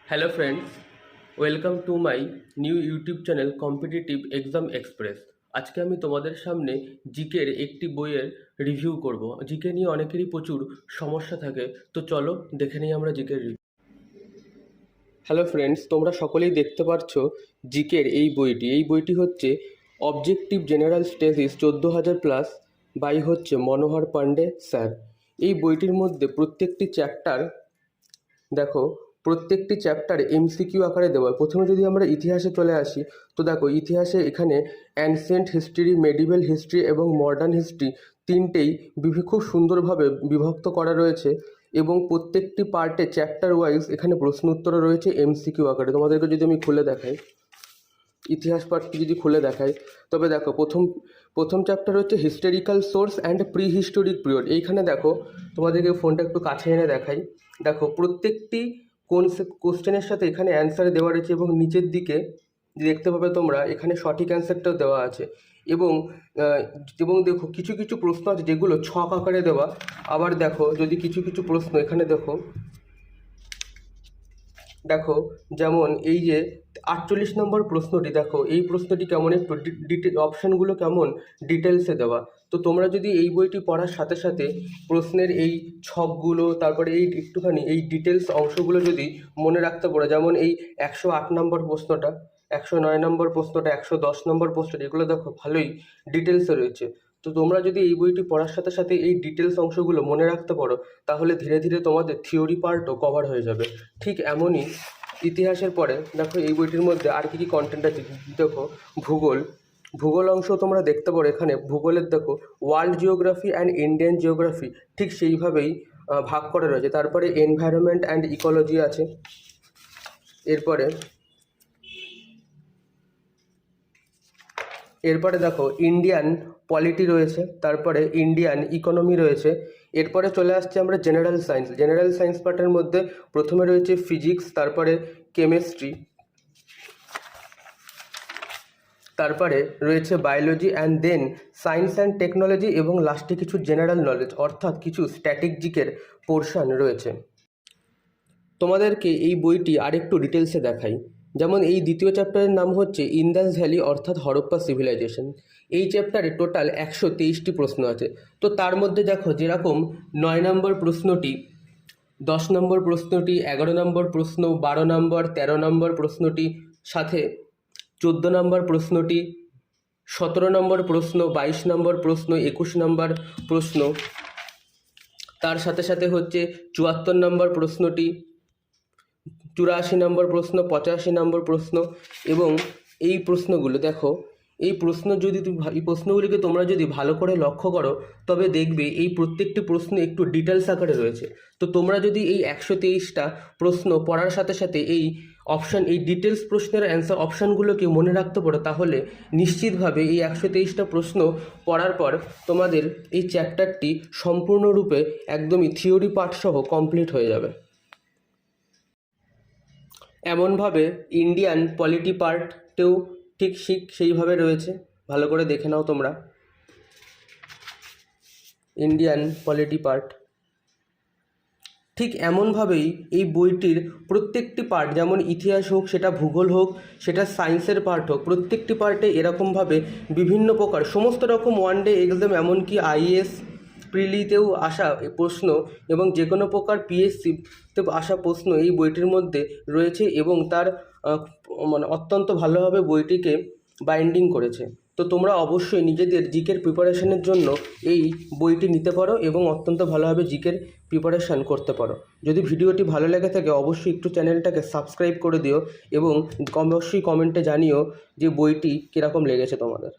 Hello friends, welcome to my new YouTube channel competitive exam express. আজকে আমি তোমাদের সামনে জিকের একটি বইয়ের রিভিউ করব। জিকে নিয়ে অনেকেরই প্রচুর সমস্যা থাকে, তো চলো দেখে নিই আমরা জিকের রিভিউ। হ্যালো ফ্রেন্ডস, তোমরা সকলেই দেখতে পাচ্ছ জিকের এই বইটি হচ্ছে অবজেক্টিভ জেনারেল স্টেসিস 14,000+ বাই হচ্ছে মনোহর পান্ডে স্যার। এই বইটির মধ্যে প্রত্যেকটি চ্যাপ্টার এমসিকিউ আকারে দেওয়া। প্রথমে যদি আমরা ইতিহাসে চলে আসি, তো দেখো ইতিহাসে এখানে অ্যানসিয়েন্ট হিস্ট্রি, মেডিভেল হিস্ট্রি এবং মডার্ন হিস্ট্রি তিনটেই খুব সুন্দরভাবে বিভক্ত করা রয়েছে এবং প্রত্যেকটি পার্টে চ্যাপ্টার ওয়াইজ এখানে প্রশ্ন উত্তর রয়েছে এমসিকিউ আকারে। তোমাদেরকে যদি আমি খুলে দেখাই, ইতিহাস পার্টটি যদি খুলে দেখাই, তবে দেখো প্রথম চ্যাপ্টার হচ্ছে historical source and pre historic period. এইখানে দেখো, তোমাদেরকে ফোনটা একটু কাছে এনে দেখাই। দেখো প্রত্যেকটি কোশ্চেনের সাথে এখানে অ্যান্সার দেওয়া রয়েছে এবং নিচের দিকে দেখতে পাবে তোমরা এখানে সঠিক অ্যান্সারটাও দেওয়া আছে। এবং দেখো কিছু কিছু প্রশ্ন আছে যেগুলো ছক আকারে দেওয়া। আবার দেখো যদি কিছু কিছু প্রশ্ন এখানে দেখো যেমন এই যে 48 নম্বর প্রশ্নটি, দেখো এই প্রশ্নটি কেমন একটু অপশানগুলো কেমন ডিটেলসে দেওয়া। তো তোমরা যদি এই বইটি পড়ার সাথে সাথে প্রশ্নের এই ছকগুলো, তারপরে এই একটুখানি এই ডিটেলস অংশগুলো যদি মনে রাখতে পারো, যেমন এই 108 নম্বর প্রশ্নটা, 109 নম্বর প্রশ্নটা, 110 নম্বর প্রশ্নটা, এগুলো দেখো ভালোই ডিটেলসে রয়েছে। তো তোমরা যদি এই বইটি পড়ার সাথে সাথে এই ডিটেলস অংশগুলো মনে রাখতে পারো, তাহলে ধীরে ধীরে তোমাদের থিওরি পার্টও কভার হয়ে যাবে। ঠিক এমনই ইতিহাসের পরে দেখো এই বইটির মধ্যে আর কি কন্টেন্ট আছে। দেখো ভূগোল অংশ তোমরা দেখতে পারো। এখানে ভূগোলের দেখো world geography and Indian geography ঠিক সেইভাবেই ভাগ করা রয়েছে। তারপরে এনভায়রনমেন্ট অ্যান্ড ইকোলজি আছে। এরপরে দেখো ইন্ডিয়ান পলিটি রয়েছে, তারপরে ইন্ডিয়ান ইকোনমি রয়েছে। এরপরে চলে আসছে আমরা জেনারেল সায়েন্স পার্টের মধ্যে প্রথমে রয়েছে ফিজিক্স, তারপরে কেমিস্ট্রি, তারপরে রয়েছে biology and then science and technology এবং লাস্টে কিছু জেনারেল নলেজ অর্থাৎ কিছু স্ট্যাটিক জিকের পোর্শন রয়েছে। তোমাদেরকে এই বইটি আরেকটু ডিটেলসে দেখাই। যেমন এই দ্বিতীয় চ্যাপ্টারের নাম হচ্ছে ইন্দাস ভ্যালি অর্থাৎ হরপ্পা সিভিলাইজেশন। এই চ্যাপ্টারে টোটাল 123টি প্রশ্ন আছে। তো তার মধ্যে দেখো যেরকম 9 নম্বর প্রশ্নটি, 10 নম্বর প্রশ্নটি, 11 নম্বর প্রশ্ন, 12 নম্বর, 13 নম্বর প্রশ্নটি, সাথে 14 নম্বর প্রশ্নটি, 17 নম্বর প্রশ্ন, 22 নম্বর প্রশ্ন, 21 নম্বর প্রশ্ন, তার সাথে সাথে হচ্ছে 74 নম্বর প্রশ্নটি, 84 নম্বর প্রশ্ন, 85 নম্বর প্রশ্ন। এবং এই প্রশ্নগুলো দেখো, এই প্রশ্নগুলিকে তোমরা যদি ভালো করে লক্ষ্য করো, তবে দেখবে এই প্রত্যেকটি প্রশ্ন একটু ডিটেলস আকারে রয়েছে। তো তোমরা যদি এই 123টা প্রশ্ন পড়ার সাথে সাথে এই ডিটেলস প্রশ্নের অ্যান্সার অপশানগুলোকে মনে রাখতে পারো, তাহলে নিশ্চিতভাবে এই 123টা প্রশ্ন পড়ার পর তোমাদের এই চ্যাপ্টারটি সম্পূর্ণরূপে একদমই থিওরি পার্ট সহ কমপ্লিট হয়ে যাবে। এমনভাবে ইন্ডিয়ান পলিটি পার্টতেও ঠিক সেইভাবে রয়েছে। ভালো করে দেখে নাও তোমরা ইন্ডিয়ান পলিটি পার্ট। ঠিক এমনভাবেই এই বইটির প্রত্যেকটি পার্ট, যেমন ইতিহাস হোক, সেটা ভূগোল হোক, সেটা সায়েন্সের পার্ট হোক, প্রত্যেকটি পার্টে এরকমভাবে বিভিন্ন প্রকার সমস্ত রকম ওয়ানডে এক্সাম, এমনকি আইএএস প্রিলিতেও আসা প্রশ্ন এবং যে কোনো প্রকার পিএসসিতে আসা প্রশ্ন এই বইটির মধ্যে রয়েছে এবং তার অত্যন্ত ভালোভাবে বইটিকে বাইন্ডিং করেছে। তো তোমরা অবশ্যই নিজেদের জিকের প্রিপারেশনের জন্য এই বইটি নিতে পারো এবং অত্যন্ত ভালোভাবে জিকের প্রিপারেশান করতে পারো। যদি ভিডিওটি ভালো লেগে থাকে অবশ্যই একটু চ্যানেলটাকে সাবস্ক্রাইব করে দিও এবং অবশ্যই কমেন্টে জানিও যে বইটি কীরকম লেগেছে তোমাদের।